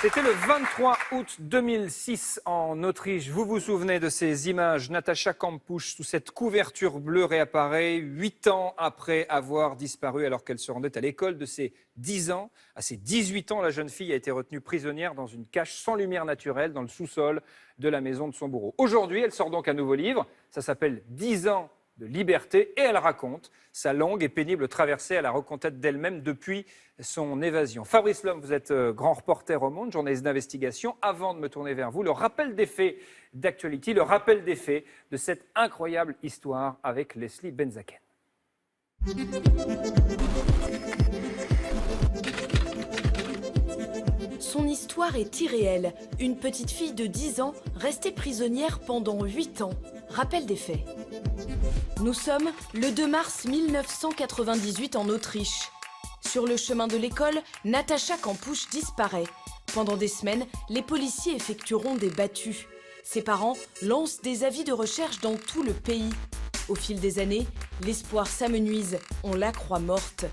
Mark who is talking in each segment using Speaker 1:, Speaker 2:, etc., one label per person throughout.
Speaker 1: C'était le 23 août 2006 en Autriche. Vous vous souvenez de ces images? Natacha Kampusch, sous cette couverture bleue, réapparaît 8 ans après avoir disparu alors qu'elle se rendait à l'école de ses 10 ans. À ses 18 ans, la jeune fille a été retenue prisonnière dans une cache sans lumière naturelle dans le sous-sol de la maison de son bourreau. Aujourd'hui, elle sort donc un nouveau livre. Ça s'appelle 10 ans de liberté et elle raconte sa longue et pénible traversée à la reconquête d'elle-même depuis son évasion. Fabrice Lhomme, vous êtes grand reporter au Monde, journaliste d'investigation. Avant de me tourner vers vous, le rappel des faits d'Actuality, le rappel des faits de cette incroyable histoire avec Leslie Benzaken.
Speaker 2: Son histoire est irréelle. Une petite fille de 10 ans restée prisonnière pendant 8 ans. Rappel des faits. Nous sommes le 2 mars 1998 en Autriche. Sur le chemin de l'école, Natacha Kampusch disparaît. Pendant des semaines, les policiers effectueront des battues. Ses parents lancent des avis de recherche dans tout le pays. Au fil des années, l'espoir s'amenuise, on la croit morte.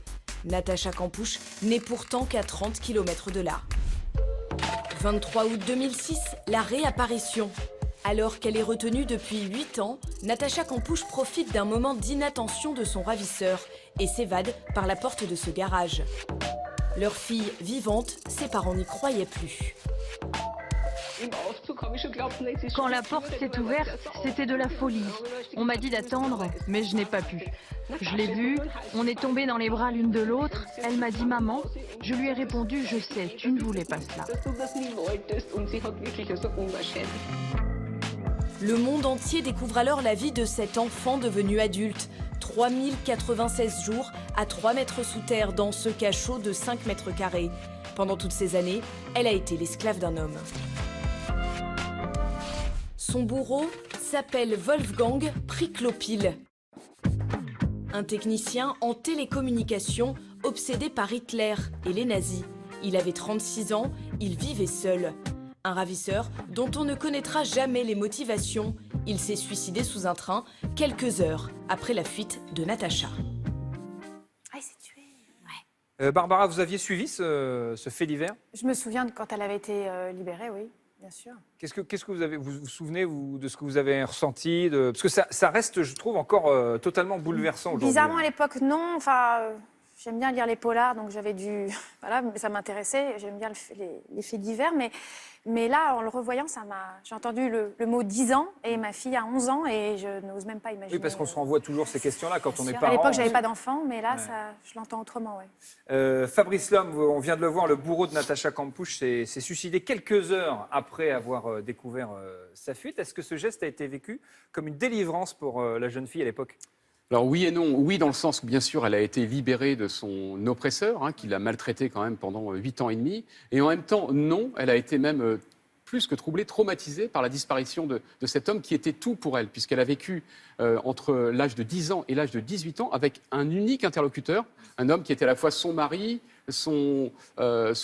Speaker 2: Natacha Kampusch n'est pourtant qu'à 30 km de là. 23 août 2006, la réapparition. Alors qu'elle est retenue depuis 8 ans, Natacha Kampusch profite d'un moment d'inattention de son ravisseur et s'évade par la porte de ce garage. Leur fille vivante, ses parents n'y croyaient plus.
Speaker 3: Quand la porte s'est ouverte, c'était de la folie. On m'a dit d'attendre, mais je n'ai pas pu. Je l'ai vue, on est tombés dans les bras l'une de l'autre. Elle m'a dit « Maman ». Je lui ai répondu « Je sais, tu ne voulais pas cela ».
Speaker 2: Le monde entier découvre alors la vie de cet enfant devenu adulte. 3096 jours à 3 mètres sous terre dans ce cachot de 5 mètres carrés. Pendant toutes ces années, elle a été l'esclave d'un homme. Son bourreau s'appelle Wolfgang Priklopil. Un technicien en télécommunication obsédé par Hitler et les nazis. Il avait 36 ans, il vivait seul. Un ravisseur dont on ne connaîtra jamais les motivations. Il s'est suicidé sous un train quelques heures après la fuite de Natacha.
Speaker 4: Ah, il s'est tué. Ouais.
Speaker 1: Barbara, vous aviez suivi ce fait divers?
Speaker 4: Je me souviens de quand elle avait été libérée, oui, bien sûr.
Speaker 1: Qu'est-ce que vous souvenez de ce que vous avez ressenti parce que ça reste, je trouve, encore totalement bouleversant aujourd'hui.
Speaker 4: Bizarrement, à l'époque, non. Enfin, j'aime bien lire les polars, donc j'avais dû... Voilà, ça m'intéressait. J'aime bien les faits divers, mais là, en le revoyant, j'ai entendu le mot 10 ans et ma fille a 11 ans et je n'ose même pas imaginer.
Speaker 1: Oui, parce qu'on se renvoie toujours ces questions-là quand on est parent.
Speaker 4: À l'époque, je n'avais pas d'enfant, mais là, je l'entends autrement. Ouais.
Speaker 1: Fabrice Lhomme, on vient de le voir, le bourreau de Natacha Kampusch s'est suicidé quelques heures après avoir découvert sa fuite. Est-ce que ce geste a été vécu comme une délivrance pour la jeune fille à l'époque?
Speaker 5: Alors oui et non. Oui, dans le sens où bien sûr elle a été libérée de son oppresseur, qui l'a maltraitée quand même pendant 8 ans et demi. Et en même temps, non, elle a été même plus que troublée, traumatisée par la disparition de cet homme qui était tout pour elle, puisqu'elle a vécu entre l'âge de 10 ans et l'âge de 18 ans avec un unique interlocuteur, un homme qui était à la fois son mari, son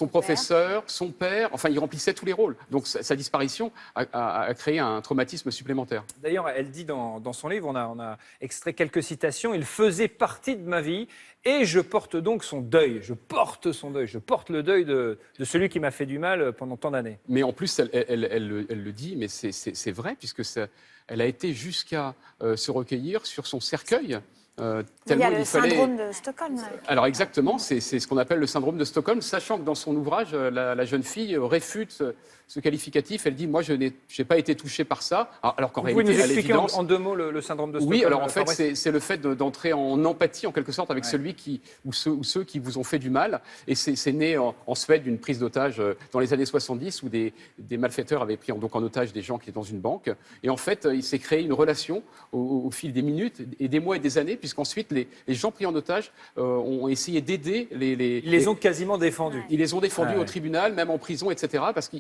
Speaker 5: professeur, son père, enfin il remplissait tous les rôles. Donc sa disparition a créé un traumatisme supplémentaire.
Speaker 1: D'ailleurs, elle dit dans son livre, on a extrait quelques citations, « Il faisait partie de ma vie et je porte donc son deuil. Je porte son deuil, je porte le deuil de celui qui m'a fait du mal pendant tant d'années. »
Speaker 5: Mais en plus, elle le dit, mais c'est vrai, puisque elle a été jusqu'à se recueillir sur son cercueil.
Speaker 4: Il y a le syndrome de Stockholm.
Speaker 5: Alors exactement, c'est ce qu'on appelle le syndrome de Stockholm, sachant que dans son ouvrage, la jeune fille réfute ce qualificatif. Elle dit « moi, je n'ai pas été touchée par ça », alors qu'en réalité,
Speaker 1: Vous pouvez nous expliquer
Speaker 5: l'évidence...
Speaker 1: en 2 mots le syndrome de Stockholm?
Speaker 5: Oui, alors en fait, c'est le fait d'entrer en empathie, en quelque sorte, avec celui ou ceux qui vous ont fait du mal. Et c'est né en Suède d'une prise d'otage dans les années 70, où des malfaiteurs avaient pris donc en otage des gens qui étaient dans une banque. Et en fait, il s'est créé une relation au fil des minutes et des mois et des années, puisqu'ensuite, les gens pris en otage ont essayé d'aider
Speaker 1: Ils les ont quasiment défendus.
Speaker 5: Ils les ont défendus au tribunal, même en prison, etc. Parce que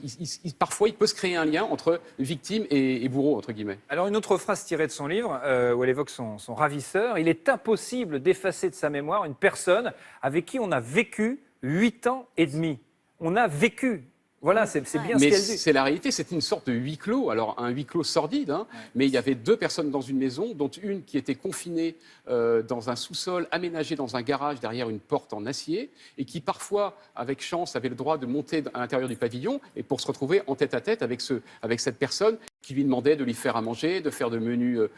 Speaker 5: parfois, il peut se créer un lien entre victime et bourreau, entre guillemets.
Speaker 1: Alors, une autre phrase tirée de son livre, où elle évoque son ravisseur. « Il est impossible d'effacer de sa mémoire une personne avec qui on a vécu 8 ans et demi. » On a vécu Voilà, c'est bien ce
Speaker 5: Mais
Speaker 1: qu'elle dit.
Speaker 5: c'est la réalité, c'est une sorte de huis clos, alors un huis clos sordide, mais il y avait 2 personnes dans une maison, dont une qui était confinée dans un sous-sol aménagé dans un garage derrière une porte en acier, et qui parfois, avec chance, avait le droit de monter à l'intérieur du pavillon et pour se retrouver en tête-à-tête avec cette personne qui lui demandait de lui faire à manger, de faire de menus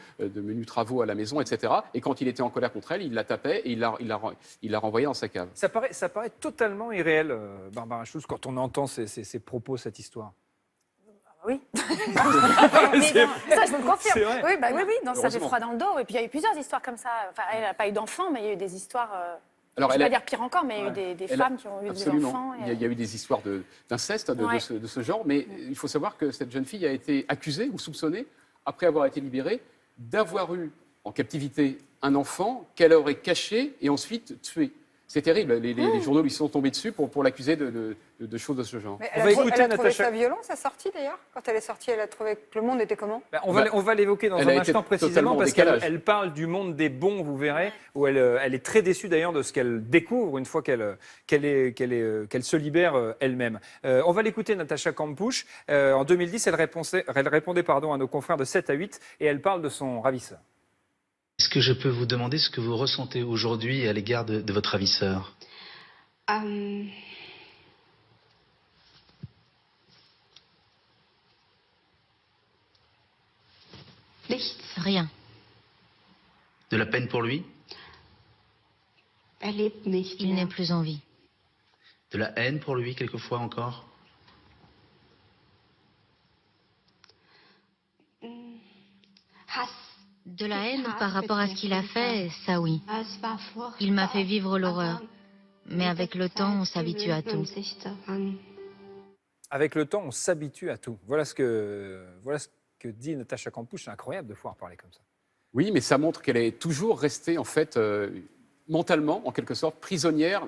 Speaker 5: travaux à la maison, etc. Et quand il était en colère contre elle, il la tapait et il la renvoyait dans sa cave.
Speaker 1: Ça paraît totalement irréel, Barbara Schulz, quand on entend ces propos, cette histoire.
Speaker 4: Oui. Mais non, ça, je vous le confirme.
Speaker 1: C'est vrai.
Speaker 4: Oui, non, ça fait
Speaker 5: Heureusement.
Speaker 4: froid dans le dos. Et puis, il y a eu plusieurs histoires comme ça. Enfin, elle n'a pas eu d'enfants, mais il y a eu des histoires...
Speaker 5: Alors,
Speaker 4: je ne vais pas dire pire encore, mais il y a eu des
Speaker 5: Elle
Speaker 4: femmes qui ont eu
Speaker 5: absolument.
Speaker 4: des enfants.
Speaker 5: Il y a eu des histoires d'inceste
Speaker 4: Ouais.
Speaker 5: de ce genre, mais il faut savoir que cette jeune fille a été accusée ou soupçonnée, après avoir été libérée, d'avoir eu en captivité un enfant qu'elle aurait caché et ensuite tué. C'est terrible, les journaux lui sont tombés dessus pour l'accuser de choses de ce genre.
Speaker 6: Mais
Speaker 1: On va écouter
Speaker 6: elle a trouvé
Speaker 1: Natacha.
Speaker 6: ça violent, sa sortie d'ailleurs. Quand elle est sortie, elle a trouvé que le monde était comment?
Speaker 1: On va l'évoquer dans
Speaker 5: elle a
Speaker 1: un
Speaker 5: été
Speaker 1: instant
Speaker 5: totalement
Speaker 1: précisément,
Speaker 5: en
Speaker 1: parce qu'elle
Speaker 5: décalage.
Speaker 1: parle du monde des bons, vous verrez, où elle est très déçue d'ailleurs de ce qu'elle découvre une fois qu'elle se libère elle-même. On va l'écouter, Natacha Kampusch. En 2010, elle répondait à nos confrères de 7 à 8, et elle parle de son ravisseur.
Speaker 7: Est-ce que je peux vous demander ce que vous ressentez aujourd'hui à l'égard de votre ravisseur?
Speaker 8: Rien.
Speaker 7: De la peine pour lui?
Speaker 8: Il n'est plus en vie.
Speaker 7: De la haine pour lui, quelquefois encore?
Speaker 8: De la haine par rapport à ce qu'il a fait, ça oui. Il m'a fait vivre l'horreur. Mais avec le temps, on s'habitue à tout.
Speaker 1: Avec le temps, on s'habitue à tout. Voilà ce que dit Natacha Kampusch. C'est incroyable de pouvoir parler comme ça.
Speaker 5: Oui, mais ça montre qu'elle est toujours restée, en fait, mentalement, en quelque sorte, prisonnière,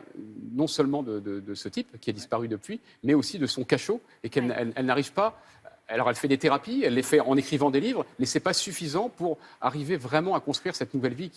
Speaker 5: non seulement de ce type qui a disparu depuis, mais aussi de son cachot, et qu'elle elle n'arrive pas. Alors, elle fait des thérapies, elle les fait en écrivant des livres, mais ce n'est pas suffisant pour arriver vraiment à construire cette nouvelle vie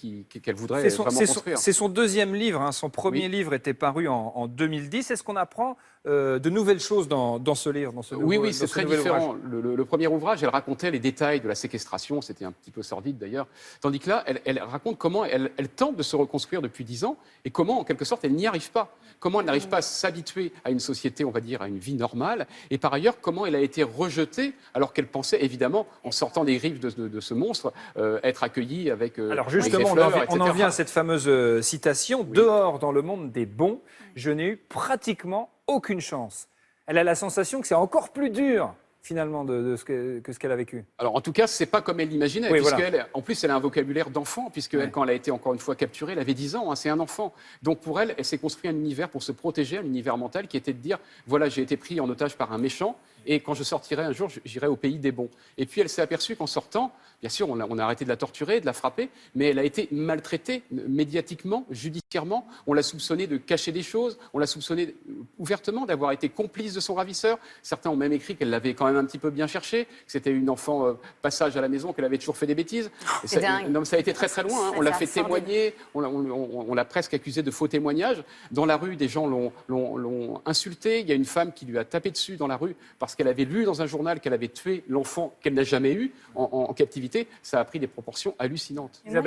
Speaker 5: qu'elle voudrait vraiment construire.
Speaker 1: C'est son deuxième livre. Son premier livre était paru en 2010. Est-ce qu'on apprend de nouvelles choses dans ce livre,
Speaker 5: Oui, c'est très différent. Le premier ouvrage, elle racontait les détails de la séquestration, c'était un petit peu sordide d'ailleurs, tandis que là, elle raconte comment elle tente de se reconstruire depuis 10 ans et comment, en quelque sorte, elle n'y arrive pas. Comment elle n'arrive pas à s'habituer à une société, on va dire, à une vie normale, et par ailleurs, comment elle a été rejetée alors qu'elle pensait, évidemment, en sortant des griffes de ce monstre, être accueillie avec
Speaker 1: Alors justement,
Speaker 5: avec des fleurs,
Speaker 1: on en
Speaker 5: etc.
Speaker 1: vient à cette fameuse citation.
Speaker 5: Oui.
Speaker 1: Dehors, dans le monde des bons, je n'ai eu pratiquement aucune chance. Elle a la sensation que c'est encore plus dur, finalement, que ce qu'elle a vécu.
Speaker 5: Alors, en tout cas, c'est pas comme elle l'imaginait,
Speaker 1: Oui,
Speaker 5: puisqu'elle, en plus, elle a un vocabulaire d'enfant, puisqu'elle, quand elle a été encore une fois capturée, elle avait 10 ans, c'est un enfant. Donc, pour elle, elle s'est construit un univers pour se protéger, un univers mental qui était de dire, voilà, j'ai été pris en otage par un méchant, et quand je sortirai un jour, j'irai au pays des bons. Et puis, elle s'est aperçue qu'en sortant, bien sûr, on a arrêté de la torturer, de la frapper, mais elle a été maltraitée médiatiquement, judiciairement. On l'a soupçonnée de cacher des choses, on l'a soupçonnée ouvertement d'avoir été complice de son ravisseur. Certains ont même écrit qu'elle l'avait quand même un petit peu bien cherché, que c'était une enfant passage à la maison, qu'elle avait toujours fait des bêtises.
Speaker 6: C'est dingue.
Speaker 5: Non, mais ça a été très très loin. On l'a fait témoigner, on l'a presque accusée de faux témoignages. Dans la rue, des gens l'ont insultée. Il y a une femme qui lui a tapé dessus dans la rue parce qu'elle avait lu dans un journal qu'elle avait tué l'enfant qu'elle n'a jamais eu en captivité. Ça a pris des proportions hallucinantes.
Speaker 9: Moi,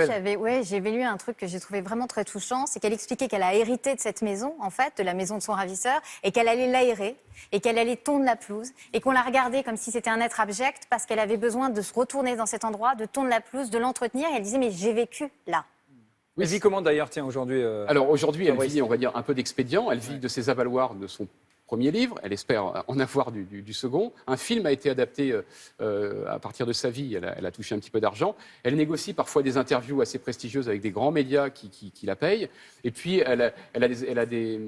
Speaker 9: j'avais lu un truc que j'ai trouvé vraiment très touchant, c'est qu'elle expliquait qu'elle a hérité de cette maison, en fait, de la maison de son ravisseur, et qu'elle allait l'aérer, et qu'elle allait tondre la pelouse, et qu'on la regardait comme si c'était un être abject, parce qu'elle avait besoin de se retourner dans cet endroit, de tondre la pelouse, de l'entretenir, et elle disait, mais j'ai vécu là.
Speaker 5: Oui,
Speaker 1: Elle vit comment d'ailleurs, tiens, aujourd'hui
Speaker 5: Alors aujourd'hui, elle
Speaker 1: Fabrice.
Speaker 5: vit, on va dire, un peu d'expédient. Elle vit de ses avaloirs de son premier livre. Elle espère en avoir du second. Un film a été adapté à partir de sa vie. Elle a touché un petit peu d'argent. Elle négocie parfois des interviews assez prestigieuses avec des grands médias qui la payent. Et puis, elle a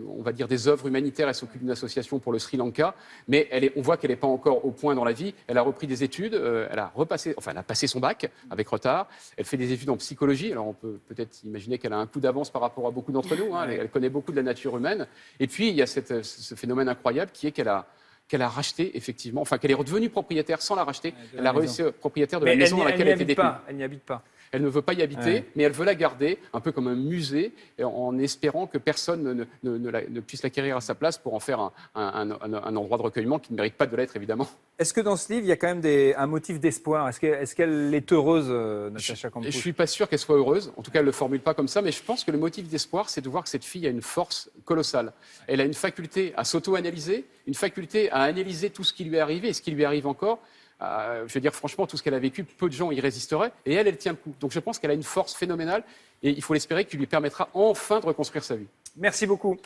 Speaker 5: on va dire, des œuvres humanitaires. Elle s'occupe d'une association pour le Sri Lanka. Mais on voit qu'elle n'est pas encore au point dans la vie. Elle a repris des études. Elle a passé son bac avec retard. Elle fait des études en psychologie. Alors, on peut peut-être imaginer qu'elle a un coup d'avance par rapport à beaucoup d'entre nous. Elle connaît beaucoup de la nature humaine. Et puis, il y a ce phénomène incroyable qui est qu'elle a racheté, effectivement, enfin qu'elle est redevenue propriétaire sans la racheter. Elle a réussi propriétaire de la maison dans laquelle elle était détenue.
Speaker 1: Elle n'y habite pas.
Speaker 5: Elle ne veut pas y habiter, mais elle veut la garder, un peu comme un musée, en espérant que personne ne puisse l'acquérir à sa place pour en faire un endroit de recueillement qui ne mérite pas de l'être, évidemment.
Speaker 1: Est-ce que dans ce livre, il y a quand même un motif d'espoir? Est-ce qu'elle est heureuse, Natacha Campouche?
Speaker 5: Je ne suis pas sûr qu'elle soit heureuse. En tout cas, elle ne le formule pas comme ça. Mais je pense que le motif d'espoir, c'est de voir que cette fille a une force colossale. Elle a une faculté à s'auto-analyser, une faculté à analyser tout ce qui lui est arrivé et ce qui lui arrive encore. Je veux dire, franchement, tout ce qu'elle a vécu, peu de gens y résisteraient. Et elle tient le coup. Donc je pense qu'elle a une force phénoménale. Et il faut l'espérer qui lui permettra enfin de reconstruire sa vie.
Speaker 1: Merci beaucoup.